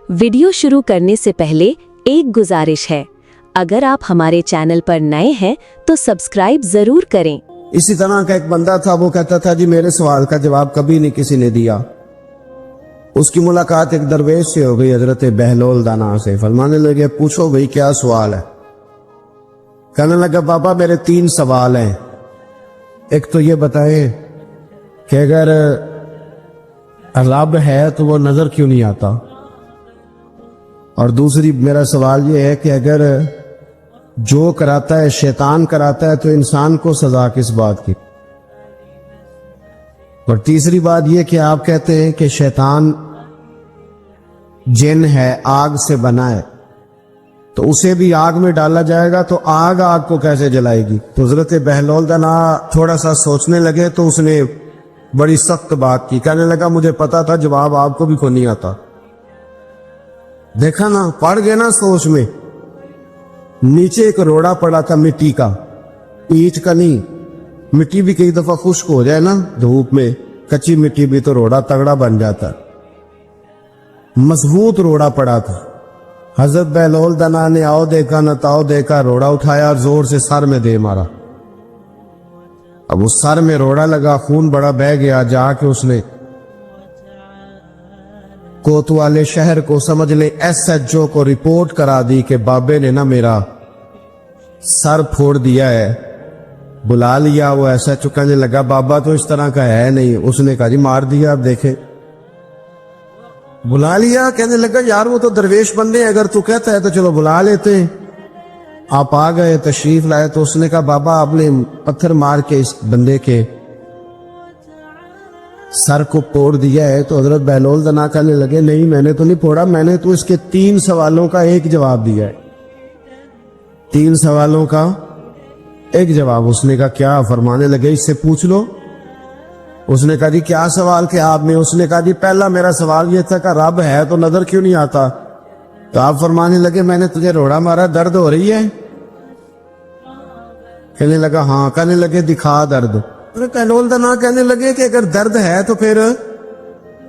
Video शुरू करने से पहले एक गुजारिश है, अगर आप हमारे चैनल पर नए हैं तो सब्सक्राइब जरूर करें। इसी तरह का एक बंदा था, वो कहता था जी मेरे सवाल का जवाब कभी नहीं किसी ने दिया। उसकी मुलाकात एक दरवेश से हो गई, हजरत बहलोल दाना से। फरमाने लगे पूछो भाई क्या सवाल है। कहने लगा बाबा मेरे 3 सवाल हैं। एक तो ये बताए कि अगर रब है तो वो नजर क्यों नहीं आता, और दूसरी मेरा सवाल ये है कि अगर जो कराता है शैतान कराता है तो इंसान को सजा किस बात की। और तीसरी बात ये कि आप कहते हैं कि शैतान जिन है, आग से बना है, तो उसे भी आग में डाला जाएगा तो आग को कैसे जलाएगी। तो हजरत बहलोल दाना थोड़ा सा सोचने लगे तो उसने बड़ी सख्त बात की। कहने लगा मुझे पता था जवाब आपको भी को नहीं आता। देखा ना, पड़ गए ना सोच में। नीचे एक रोड़ा पड़ा था मिट्टी का, ईंट का नहीं। मिट्टी भी कई दफा खुश्क हो जाए ना धूप में, कच्ची मिट्टी भी तो रोड़ा तगड़ा बन जाता। मजबूत रोड़ा पड़ा था। हजरत बहलोल दाना ने आओ देखा न ताओ देखा, रोड़ा उठाया और जोर से सर में दे मारा। अब उस सर में रोड़ा लगा, खून बड़ा बह गया। जाके उसने कोतवाले शहर को, समझ ले SHO को रिपोर्ट करा दी कि बाबे ने ना मेरा सर फोड़ दिया है। बुला लिया। वो SHO कहने लगा बाबा तो इस तरह का है नहीं। उसने कहा जी मार दिया, आप देखे। बुला लिया। कहने लगा यार वो तो दरवेश बंदे हैं, अगर तू कहता है तो चलो बुला लेते हैं। आप आ गए, तशरीफ लाए। तो उसने कहा बाबा आपने पत्थर मार के इस बंदे के सर को फोड़ दिया है। तो हजरत बहलोल दाना कहने लगे नहीं मैंने तो नहीं फोड़ा, मैंने तो इसके 3 सवालों का एक जवाब दिया है। 3 सवालों का एक जवाब। उसने कहा क्या। फरमाने लगे इससे पूछ लो। उसने कहा जी क्या सवाल किया आपने। उसने कहा जी पहला मेरा सवाल ये था कि रब है तो नजर क्यों नहीं आता। तो आप फरमाने लगे मैंने तुझे रोड़ा मारा, दर्द हो रही है। कहने लगा हाँ। कहने लगे दिखा दर्द। बहलोल दाना कहने लगे कि अगर दर्द है तो फिर।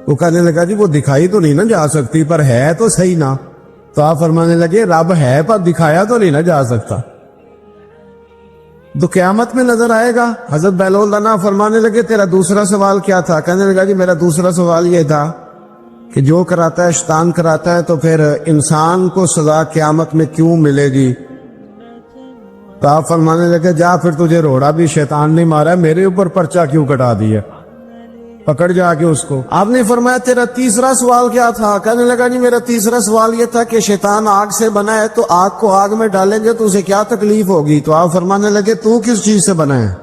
वो कहने लगा जी वो दिखाई तो नहीं ना जा सकती, पर है तो सही ना। तो आप फरमाने लगे रब है पर दिखाया तो नहीं ना जा सकता, तो क़यामत में नजर आएगा। हजरत बहलोल दाना फरमाने लगे तेरा दूसरा सवाल क्या था। कहने लगा जी मेरा दूसरा सवाल ये था कि जो कराता है शैतान कराता है तो फिर इंसान को सजा क़यामत में क्यों मिलेगी। तो आप फरमाने लगे जा फिर तुझे रोड़ा भी शैतान ने मारा, मेरे ऊपर पर्चा क्यों कटा दिया, पकड़ जाके उसको। आपने फरमाया तेरा तीसरा सवाल क्या था। कहने लगा जी मेरा तीसरा सवाल ये था कि शैतान आग से बना है, तो आग को आग में डालेंगे तो उसे क्या तकलीफ होगी। तो आप फरमाने लगे तू किस चीज से बना है।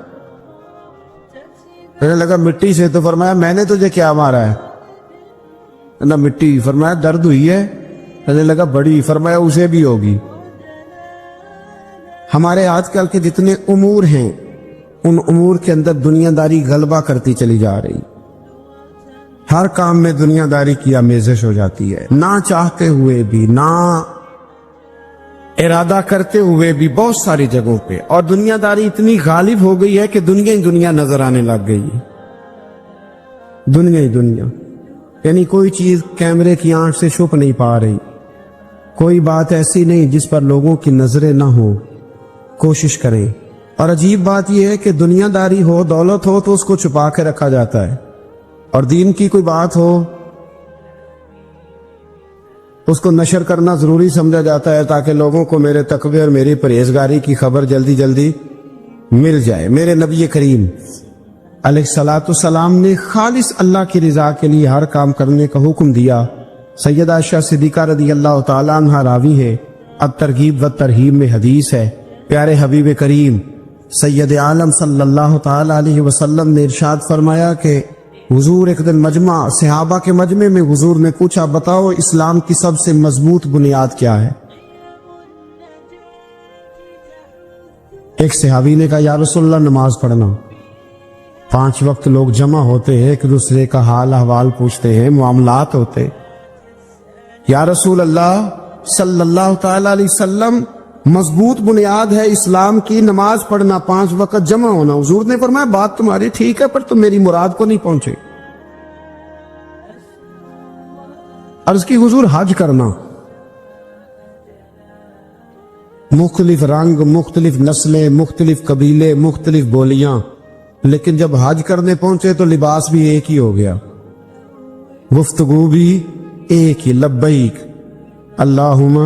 कहने लगा मिट्टी से। तो फरमाया मैंने तुझे क्या मारा है ना, मिट्टी। फरमाया दर्द हुई है। कहने लगा बड़ी। फरमाया उसे भी होगी। हमारे आजकल के जितने उमूर हैं उन उमूर के अंदर दुनियादारी गलबा करती चली जा रही। हर काम में दुनियादारी की आमेज़श हो जाती है, ना चाहते हुए भी, ना इरादा करते हुए भी, बहुत सारी जगहों पे। और दुनियादारी इतनी गालिब हो गई है कि दुनिया ही दुनिया नजर आने लग गई है। दुनिया ही दुनिया, यानी कोई चीज कैमरे की आंख से छुप नहीं पा रही। कोई बात ऐसी नहीं जिस पर लोगों की नजरें ना हो, कोशिश करें। और अजीब बात यह है कि दुनियादारी हो, दौलत हो तो उसको छुपा के रखा जाता है, और दीन की कोई बात हो उसको नशर करना जरूरी समझा जाता है ताकि लोगों को मेरे तकवे और मेरी परहेजगारी की खबर जल्दी जल्दी मिल जाए। मेरे नबी करीम अलैहिस्सलाम ने खालिस अल्लाह की रिजा के लिए हर काम करने का हुक्म दिया। सैयदा आयशा सिद्दीका रज़ियल्लाहु ताला अन्हा रावी है। अत-तरगीब व तरहीब में हदीस है। प्यारे हबीब करीम सैयद आलम सल्लल्लाहु ताला अलैहि वसल्लम ने इरशाद फरमाया कि हुजूर एक दिन मजमा सहाबा के मजमे में हुजूर ने पूछा बताओ इस्लाम की सबसे मजबूत बुनियाद क्या है। एक सहाबी ने कहा या रसूलल्लाह नमाज पढ़ना। 5 वक्त लोग जमा होते हैं, एक दूसरे का हाल अहवाल पूछते हैं, मामलात होते। या रसूल अल्लाह सल्लल्लाहु ताला अलैहि वसल्लम मजबूत बुनियाद है इस्लाम की नमाज पढ़ना, 5 वक्त जमा होना। हुजूर ने फरमाया बात तुम्हारी ठीक है पर तुम मेरी मुराद को नहीं पहुंचे। عرض کی حضور حج کرنا، مختلف رنگ، مختلف نسلیں، مختلف قبیلے، مختلف بولیاں، لیکن جب حج کرنے پہنچے تو لباس بھی ایک ہی ہو گیا، گفتگو بھی ایک ہی، لبیک اللہم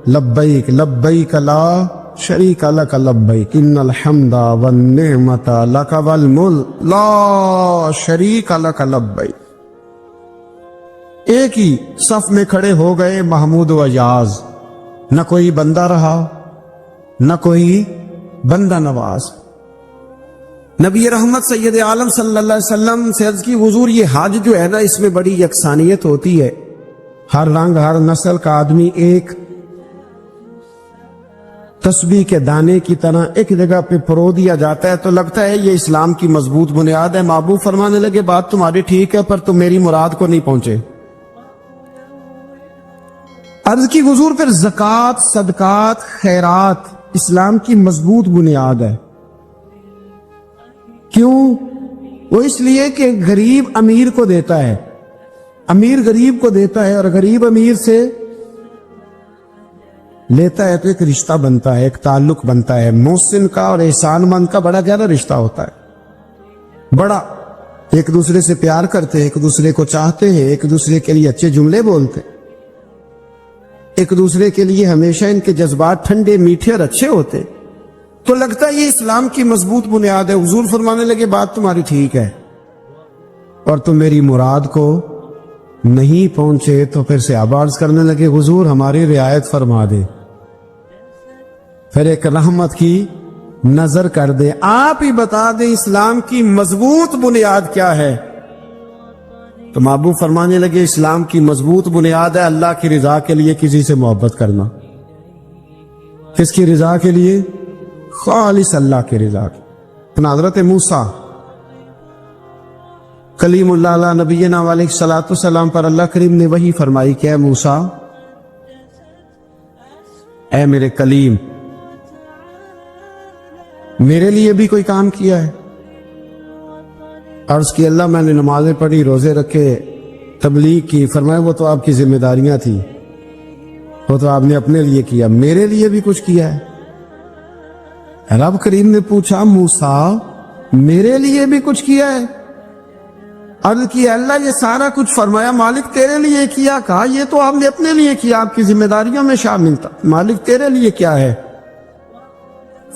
لبیک لبیک لا شریک لک لبیک ان الحمد والنعمت لک والملک لا شریک لک لبیک۔ ایک ہی صف میں کھڑے ہو گئے محمود و اجاز، نہ کوئی بندہ رہا نہ کوئی بندہ نواز۔ نبی رحمت سید عالم صلی اللہ علیہ وسلم سے عرض کی حضور یہ حج جو ہے نا اس میں بڑی یکسانیت ہوتی ہے، ہر رنگ ہر نسل کا آدمی ایک تسبیح کے دانے کی طرح ایک جگہ پہ پرو دیا جاتا ہے، تو لگتا ہے یہ اسلام کی مضبوط بنیاد ہے۔ محبوب فرمانے لگے بات تمہاری ٹھیک ہے پر تم میری مراد کو نہیں پہنچے۔ عرض کی حضور پھر زکوٰۃ، صدقات، خیرات اسلام کی مضبوط بنیاد ہے، کیوں؟ وہ اس لیے کہ غریب امیر کو دیتا ہے، امیر غریب کو دیتا ہے، اور غریب امیر سے لیتا ہے تو ایک رشتہ بنتا ہے، ایک تعلق بنتا ہے۔ محسن کا اور احسان مند کا بڑا گہرا رشتہ ہوتا ہے، بڑا ایک دوسرے سے پیار کرتے ہیں، ایک دوسرے کو چاہتے ہیں، ایک دوسرے کے لیے اچھے جملے بولتے ہیں، ایک دوسرے کے لیے ہمیشہ ان کے جذبات ٹھنڈے میٹھے اور اچھے ہوتے، تو لگتا ہے یہ اسلام کی مضبوط بنیاد ہے۔ حضور فرمانے لگے بات تمہاری ٹھیک ہے اور تم میری مراد کو نہیں پہنچے، تو پھر صحابہ عرض کرنے لگے حضور ہماری رعایت فرما دے، پھر ایک رحمت کی نظر کر دے، آپ ہی بتا دیں اسلام کی مضبوط بنیاد کیا ہے۔ تو محبوب فرمانے لگے اسلام کی مضبوط بنیاد ہے اللہ کی رضا کے لیے کسی سے محبت کرنا۔ کس کی رضا کے لیے؟ خالص اللہ کی رضا کی۔ حضرت موسیٰ کلیم اللہ علیہ نبینا علیہ الصلوۃ والسلام پر اللہ کریم نے وحی فرمائی کہ اے موسیٰ، اے میرے کلیم، میرے لیے بھی کوئی کام کیا ہے؟ عرض کی اللہ میں نے نمازیں پڑھی، روزے رکھے، تبلیغ کی۔ فرمایا وہ تو آپ کی ذمہ داریاں تھیں، وہ تو آپ نے اپنے لیے کیا، میرے لیے بھی کچھ کیا ہے؟ رب کریم نے پوچھا موسیٰ میرے لیے بھی کچھ کیا ہے؟ عرض کی اللہ یہ سارا کچھ، فرمایا مالک تیرے لیے کیا۔ کہا یہ تو آپ نے اپنے لیے کیا، آپ کی ذمہ داریوں میں شامل تھا، مالک تیرے لیے کیا ہے؟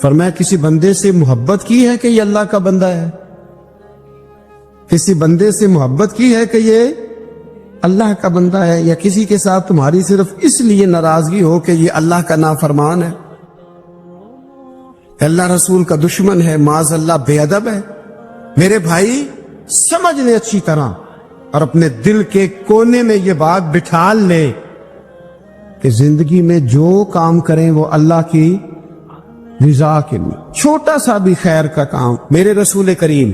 فرمایا کسی بندے سے محبت کی ہے کہ یہ اللہ کا بندہ ہے؟ کسی بندے سے محبت کی ہے کہ یہ اللہ کا بندہ ہے، یا کسی کے ساتھ تمہاری صرف اس لیے ناراضگی ہو کہ یہ اللہ کا نافرمان ہے، اللہ رسول کا دشمن ہے، معاذ اللہ بے ادب ہے؟ میرے بھائی سمجھ لے اچھی طرح اور اپنے دل کے کونے میں یہ بات بٹھا لے کہ زندگی میں جو کام کریں وہ اللہ کی رضا کے لیے، چھوٹا سا بھی خیر کا کام۔ میرے رسول کریم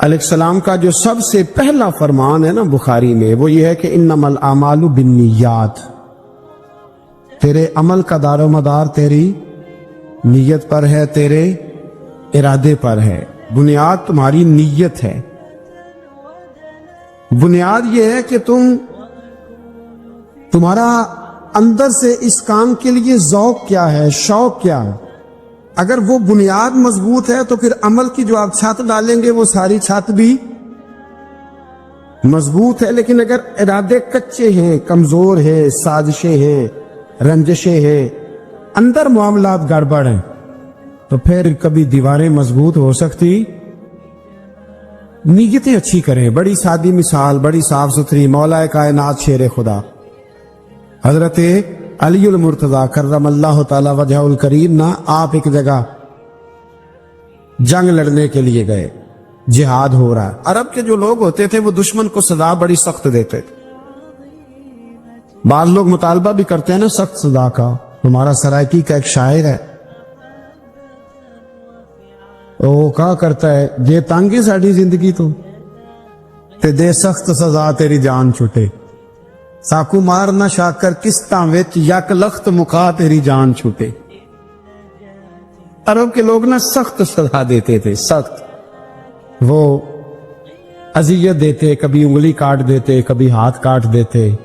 علیہ السلام کا جو سب سے پہلا فرمان ہے نا بخاری میں، وہ یہ ہے کہ انما الاعمال بالنیات، تیرے عمل کا دار و مدار تیری نیت پر ہے، تیرے ارادے پر ہے، بنیاد تمہاری نیت ہے۔ بنیاد یہ ہے کہ تمہارا اندر سے اس کام کے لیے ذوق کیا ہے، شوق کیا ہے۔ اگر وہ بنیاد مضبوط ہے تو پھر عمل کی جو آپ چھت ڈالیں گے وہ ساری چھت بھی مضبوط ہے، لیکن اگر ارادے کچے ہیں، کمزور ہیں، سازشیں ہیں، رنجشیں ہیں، اندر معاملات گڑبڑ ہیں، تو پھر کبھی دیواریں مضبوط ہو سکتی۔ نیتیں اچھی کریں، بڑی سادی مثال، بڑی صاف ستھری، مولا کائنات شیر خدا حضرت علی المرتضیٰ کرم اللہ تعالی وجہ الکریم نا، آپ ایک جگہ جنگ لڑنے کے لیے گئے، جہاد ہو رہا ہے۔ عرب کے جو لوگ ہوتے تھے وہ دشمن کو سزا بڑی سخت دیتے تھے، بعض لوگ مطالبہ بھی کرتے ہیں نا سخت سزا کا۔ ہمارا سرائکی کا ایک شاعر ہے، وہ کہا کرتا ہے جے تانگی ساڑی زندگی تو تے دے سخت سزا تیری جان چھٹے، ساکو مار نہ شاکر کستاں وچ یک لخت مکا تیری جان چھوٹے۔ عرب کے لوگ نا سخت سزا دیتے تھے، سخت۔ وہ अजियत देते, कभी उंगली काट देते, कभी हाथ काट देते।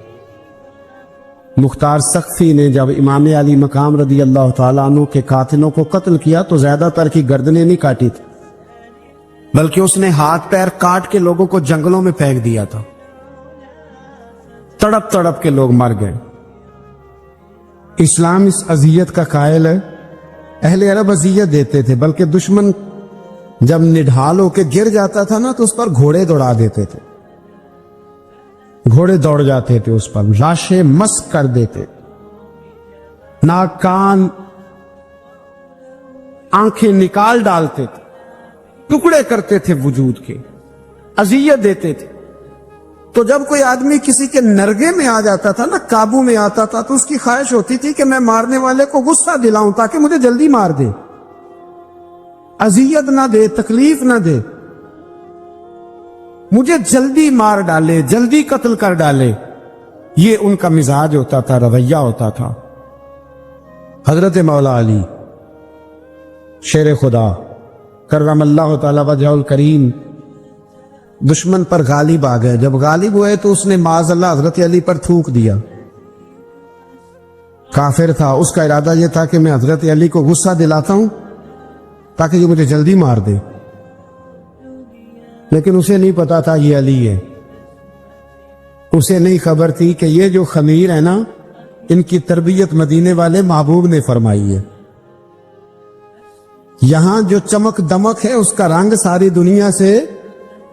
मुख्तार सख्फी ने जब इमाम अली मकाम रदी अल्लाह ताला अन्हु के कातिलों को कत्ल किया तो ज्यादातर की गर्दनें नहीं काटी थी, बल्कि उसने हाथ पैर काट के लोगों को जंगलों में फेंक दिया था। तड़प तड़प के लोग मर गए। इस्लाम इस अजियत का कायल है। अहले अरब अजियत देते थे, बल्कि दुश्मन जब निढाल होके गिर जाता था ना तो उस पर घोड़े दौड़ा देते थे, घोड़े दौड़ जाते थे उस पर, लाशें मस्क कर देते, नाक कान आंखें निकाल डालते थे, टुकड़े करते थे वजूद के, अजियत देते थे। तो जब कोई आदमी किसी के नरगे में आ जाता था ना, काबू में आता था, तो उसकी ख्वाहिश होती थी कि मैं मारने वाले को गुस्सा दिलाऊं ताकि मुझे जल्दी मार दे, अजियत ना दे, तकलीफ ना दे, मुझे जल्दी मार डाले, जल्दी कत्ल कर डाले। ये उनका मिजाज होता था, रवैया होता था। हजरत मौला अली शेर खुदा करमल्लाहु ताला वजहुल करीम दुश्मन पर गालिब आ गए। जब गालिब हुए तो उसने माज़अल्लाह हजरत अली पर थूक दिया। काफिर था, उसका इरादा यह था कि मैं हजरत अली को गुस्सा दिलाता हूं ताकि ये मुझे जल्दी मार दे, लेकिन उसे नहीं पता था ये अली है। उसे नहीं खबर थी कि ये जो खमीर है ना, इनकी तरबियत मदीने वाले महबूब ने फरमाई है। यहां जो चमक दमक है उसका रंग सारी दुनिया से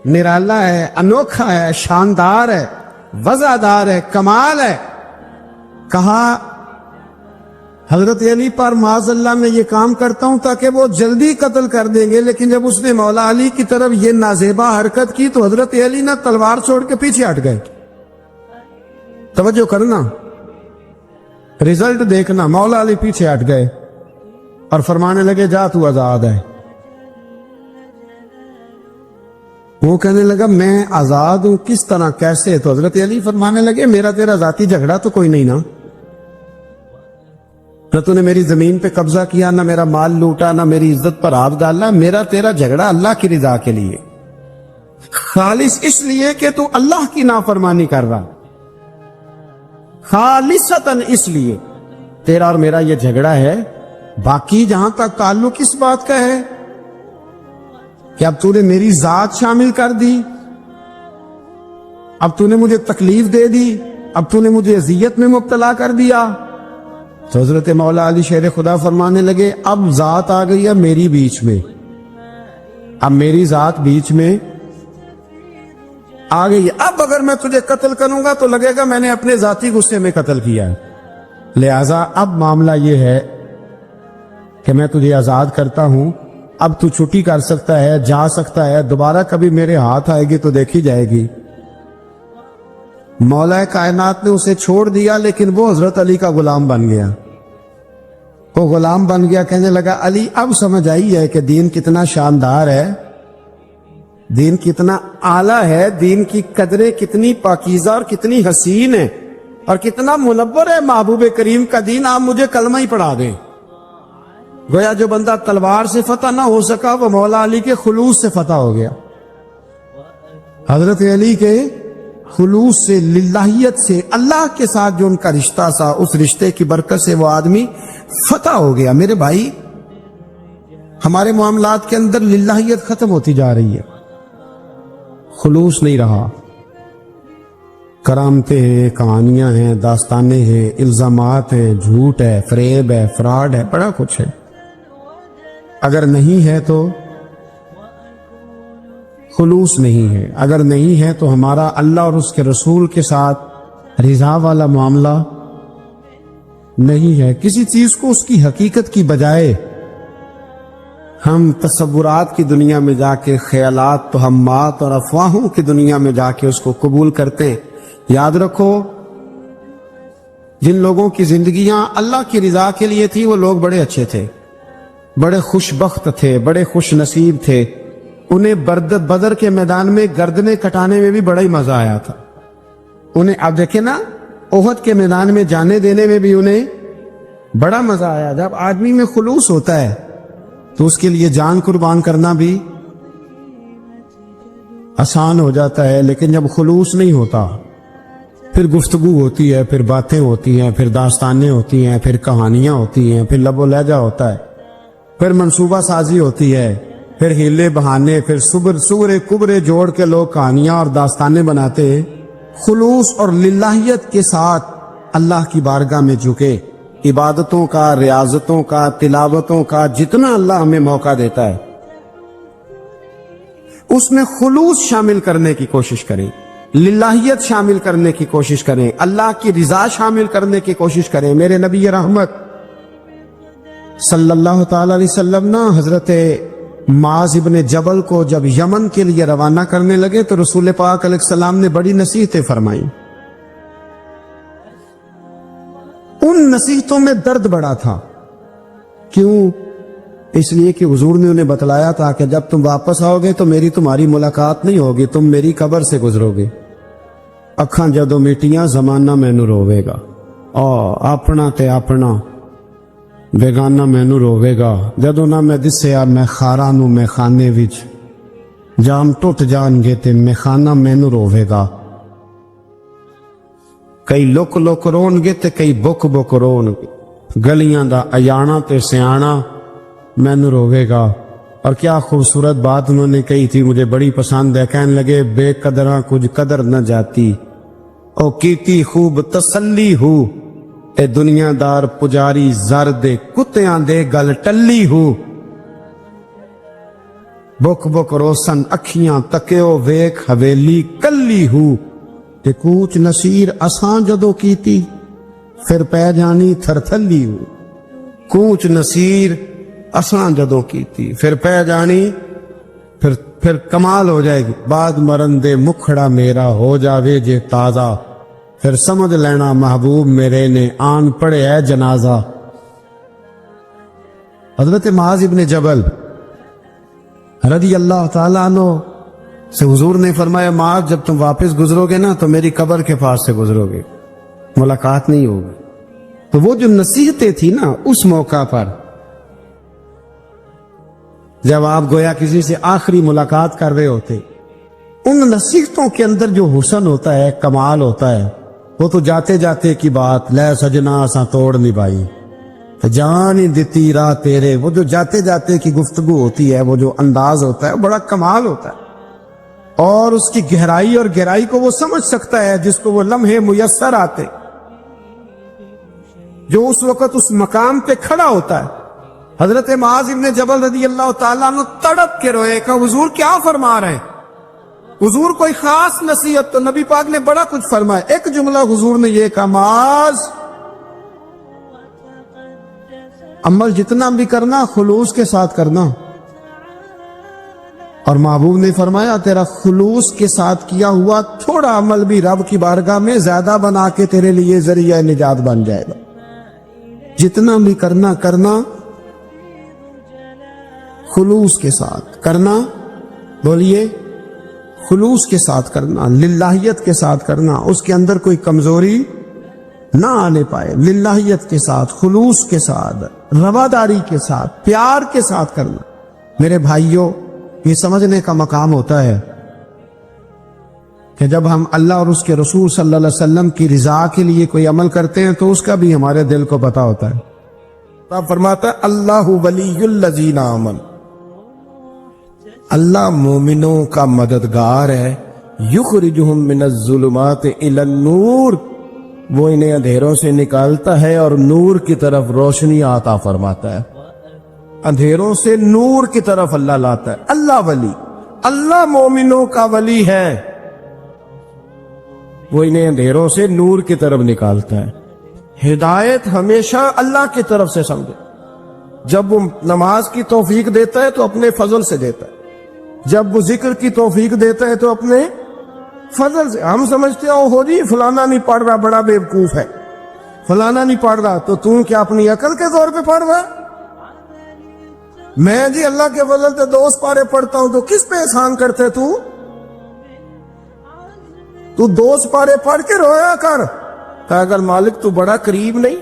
निराला है, अनोखा है, शानदार है, वजादार है, कमाल है। कहा हजरत अली पर माज़अल्लाह मैं ये काम करता हूं ताकि वो जल्दी कत्ल कर देंगे, लेकिन जब उसने मौला अली की तरफ ये नाजेबा हरकत की तो हजरत अली ना तलवार छोड़ के पीछे हट गए। तवज्जो करना, रिजल्ट देखना। मौला अली पीछे हट गए और फरमाने लगे जा तू आजाद है। वो कहने लगा मैं आजाद हूं, किस तरह, कैसे? तो हजरत अली फरमाने लगे मेरा तेरा जाती झगड़ा तो कोई नहीं ना, न तूने मेरी जमीन पे कब्जा किया, ना मेरा माल लूटा, ना मेरी इज्जत पर हाथ डाला। मेरा तेरा झगड़ा अल्लाह की रिजा के लिए, खालिस इसलिए कि तू अल्लाह की नाफरमानी कर रहा, खालिसतन इसलिए तेरा और मेरा ये झगड़ा है। बाकी जहां तक ताल्लुक इस बात का है कि अब तूने मेरी जात शामिल कर दी, अब तूने मुझे तकलीफ दे दी, अब तूने मुझे अजियत में मुब्तला कर दिया। तो हजरत मौला अली शेर खुदा फरमाने लगे अब जात आ गई है मेरी बीच में, अब मेरी जात बीच में आ गई है। अब अगर मैं तुझे कत्ल करूंगा तो लगेगा मैंने अपने जाती गुस्से में कत्ल किया है, लिहाजा अब मामला यह है कि मैं तुझे आजाद करता हूं, अब तू छुट्टी कर सकता है, जा सकता है, दोबारा कभी मेरे हाथ आएगी तो देखी जाएगी। मौला कायनात ने उसे छोड़ दिया, लेकिन वो हजरत अली का गुलाम बन गया। वो गुलाम बन गया, कहने लगा अली अब समझ आई है कि दीन कितना शानदार है, दीन कितना आला है, दीन की कदरें कितनी पाकीज़ा और कितनी हसीन है और कितना मुनव्वर है महबूब करीम का दीन। आप मुझे कलमा ही पढ़ा दें। गोया जो बंदा तलवार से फतह ना हो सका वो मौला अली के खुलूस से फतह हो गया। हजरत अली के खुलूस से, लिल्लाहियत से, अल्लाह के साथ जो उनका रिश्ता था, उस रिश्ते की बरकत से वो आदमी फतह हो गया। मेरे भाई, हमारे मामलात के अंदर लिल्लाहियत खत्म होती जा रही है, खुलूस नहीं रहा। करामतें हैं, कहानियां हैं, दास्तानें हैं, इल्जामात हैं, झूठ है, फरेब है, फ्रॉड है, बड़ा कुछ है। अगर नहीं है तो खुलूस नहीं है, अगर नहीं है तो हमारा अल्लाह और उसके रसूल के साथ रिजा वाला मामला नहीं है। किसी चीज को उसकी हकीकत की बजाय हम तसव्वुरात की दुनिया में जाके, ख्यालात, तोहम्मात और अफवाहों की दुनिया में जाके उसको कबूल करते हैं। याद रखो, जिन लोगों की जिंदगियां अल्लाह की रिजा के लिए थी वो लोग बड़े अच्छे थे, बड़े खुशबख्त थे, बड़े खुश नसीब थे। उन्हें बदर के मैदान में गर्दनें कटाने में भी बड़ा ही मजा आया था उन्हें। अब देखे ना, ओहद के मैदान में जाने देने में भी उन्हें बड़ा मजा आया। जब आदमी में खुलूस होता है तो उसके लिए जान कुर्बान करना भी آسان ہو جاتا ہے، لیکن جب خلوص نہیں ہوتا پھر گفتگو ہوتی ہے، پھر باتیں ہوتی ہیں، پھر داستانیں ہوتی ہیں، پھر کہانیاں ہوتی ہیں، پھر لب و لہجہ ہوتا ہے، پھر منصوبہ سازی ہوتی ہے، پھر ہیلے بہانے، پھر سورے کبرے جوڑ کے لوگ کہانیاں اور داستانیں بناتے ہیں۔ خلوص اور للہیت کے ساتھ اللہ کی بارگاہ میں جھکے، عبادتوں کا، ریاضتوں کا، تلاوتوں کا جتنا اللہ ہمیں موقع دیتا ہے اس میں خلوص شامل کرنے کی کوشش کریں، للہیت شامل کرنے کی کوشش کریں، اللہ کی رضا شامل کرنے کی کوشش کریں۔ میرے نبی رحمت صلی اللہ تعالی علیہ وسلم نا حضرت معاذ ابن جبل کو جب یمن کے لیے روانہ کرنے لگے تو رسول پاک علیہ السلام نے بڑی نصیحتیں فرمائیں۔ ان نصیحتوں میں درد بڑا تھا، کیوں؟ اس لیے کہ حضور نے انہیں بتلایا تھا کہ جب تم واپس آؤ گے تو میری تمہاری ملاقات نہیں ہوگی، تم میری قبر سے گزرو گے۔ اکھاں جدوں میٹیاں زمانہ مینوں روے گا، اپنا تے اپنا بیگانہ مینوں روے گا، جدوں نہ میں دسیا میں خاراں نوں میں خانے وچ، جام ٹوٹ جان گے تے میں خانہ مینوں روے گا۔ کئی لک لک رون گے تے کئی بک بک رون گے، گلیاں دا ایانا تے سیانا مینوں روے گا۔ اور کیا خوبصورت بات انہوں نے کہی تھی، مجھے بڑی پسند ہے، کہنے لگے بے قدراں کچھ قدر نہ جاتی، او کیتی خوب تسلی ہو، اے دنیا دار پجاری زر دے کتیاں دے گل ٹلی ہو، بک بک روسن اکھیاں تکیو ویک حویلی کلی ہو، تے کوچ نصیر اساں جدو کیتی پھر پہ جانی تھر تھلی ہو، کوچ نصیر اساں جدو کیتی پھر پہ جانی پھر کمال ہو جائے گی، بعد مرن دے مکھڑا میرا ہو جاوے جے تازہ، پھر سمجھ لینا محبوب میرے نے آن پڑے ہے جنازہ۔ حضرت معاذ ابن جبل رضی اللہ تعالیٰ عنہ سے حضور نے فرمایا، معاذ جب تم واپس گزرو گے نا تو میری قبر کے پاس سے گزرو گے، ملاقات نہیں ہوگی۔ تو وہ جو نصیحتیں تھی نا اس موقع پر، جب آپ گویا کسی سے آخری ملاقات کر رہے ہوتے، ان نصیحتوں کے اندر جو حسن ہوتا ہے، کمال ہوتا ہے، وہ تو جاتے جاتے کی بات، لے سجنا اساں توڑ نبھائی جان ہی دتی راہ تیرے، وہ جو جاتے جاتے کی گفتگو ہوتی ہے، وہ جو انداز ہوتا ہے، بڑا کمال ہوتا ہے، اور اس کی گہرائی اور گہرائی کو وہ سمجھ سکتا ہے جس کو وہ لمحے میسر آتے، جو اس وقت اس مقام پہ کھڑا ہوتا ہے۔ حضرت معاذ ابن جبل رضی اللہ تعالیٰ عنہ تڑپ کے روئے، کہا حضور کیا فرما رہے ہیں؟ حضور کوئی خاص نصیحت تو نبی پاک نے بڑا کچھ فرمایا، ایک جملہ حضور نے یہ کہا، معاذ عمل جتنا بھی کرنا خلوص کے ساتھ کرنا، اور محبوب نے فرمایا تیرا خلوص کے ساتھ کیا ہوا تھوڑا عمل بھی رب کی بارگاہ میں زیادہ بنا کے تیرے لیے ذریعہ نجات بن جائے گا۔ جتنا بھی کرنا خلوص کے ساتھ کرنا، بولیے خلوص کے ساتھ کرنا، للہیت کے ساتھ کرنا، اس کے اندر کوئی کمزوری نہ آنے پائے، للہیت کے ساتھ، خلوص کے ساتھ، رواداری کے ساتھ، پیار کے ساتھ کرنا۔ میرے بھائیوں، یہ سمجھنے کا مقام ہوتا ہے کہ جب ہم اللہ اور اس کے رسول صلی اللہ علیہ وسلم کی رضا کے لیے کوئی عمل کرتے ہیں تو اس کا بھی ہمارے دل کو پتہ ہوتا ہے۔ آپ فرماتا ہے اللہ ولی الذین آمنوا، اللہ مومنوں کا مددگار ہے، یخرجہم من الظلمات الی النور، وہ انہیں اندھیروں سے نکالتا ہے اور نور کی طرف روشنی عطا فرماتا ہے، اندھیروں سے نور کی طرف اللہ لاتا ہے۔ اللہ ولی، اللہ مومنوں کا ولی ہے، وہ انہیں اندھیروں سے نور کی طرف نکالتا ہے۔ ہدایت ہمیشہ اللہ کی طرف سے سمجھے، جب وہ نماز کی توفیق دیتا ہے تو اپنے فضل سے دیتا ہے، جب وہ ذکر کی توفیق دیتا ہے تو اپنے فضل سے۔ ہم سمجھتے ہو جی فلانا نہیں پڑھ رہا بڑا بیوقوف ہے، فلانا نہیں پڑھ رہا تو کیا اپنی عقل کے طور پہ پڑھ رہا؟ میں جی اللہ کے فضل سے 2 پارے پڑھتا ہوں تو کس پہ احسان کرتے تو 2 پارے پڑھ کے رویا کر، اگر مالک تو بڑا قریب نہیں۔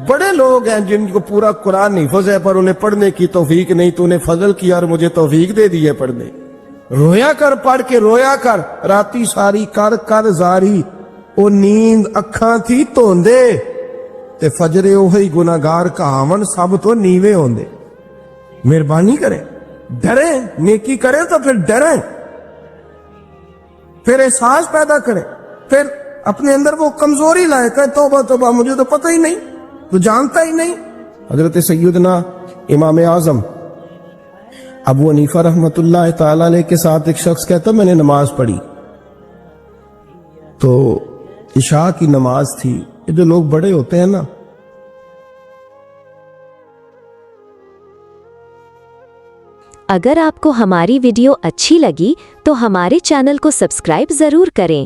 بڑے لوگ ہیں جن کو پورا قرآن نہیں حفظ ہے پر انہیں پڑھنے کی توفیق نہیں، تو انہیں فضل کیا اور مجھے توفیق دے دی ہے پڑھنے۔ رویا کر پڑھ کے رویا کر راتی ساری کر کر زاری او نیند اکھاں تھی توندے تے فجرے اوہی گناہگار کہاون سب تو نیوے ہوندے مہربانی کریں ڈریں نیکی کریں تو پھر ڈریں پھر احساس پیدا کریں پھر اپنے اندر وہ کمزوری لائے کہ توبہ توبہ مجھے تو پتہ ہی نہیں تو جانتا ہی نہیں حضرت سیدنا امام اعظم ابو حنیفہ رحمۃ اللہ تعالی علیہ کے ساتھ ایک شخص کہتا میں نے نماز پڑھی تو عشاء کی نماز تھی یہ جو لوگ بڑے ہوتے ہیں نا اگر آپ کو ہماری ویڈیو اچھی لگی تو ہمارے چینل کو سبسکرائب ضرور کریں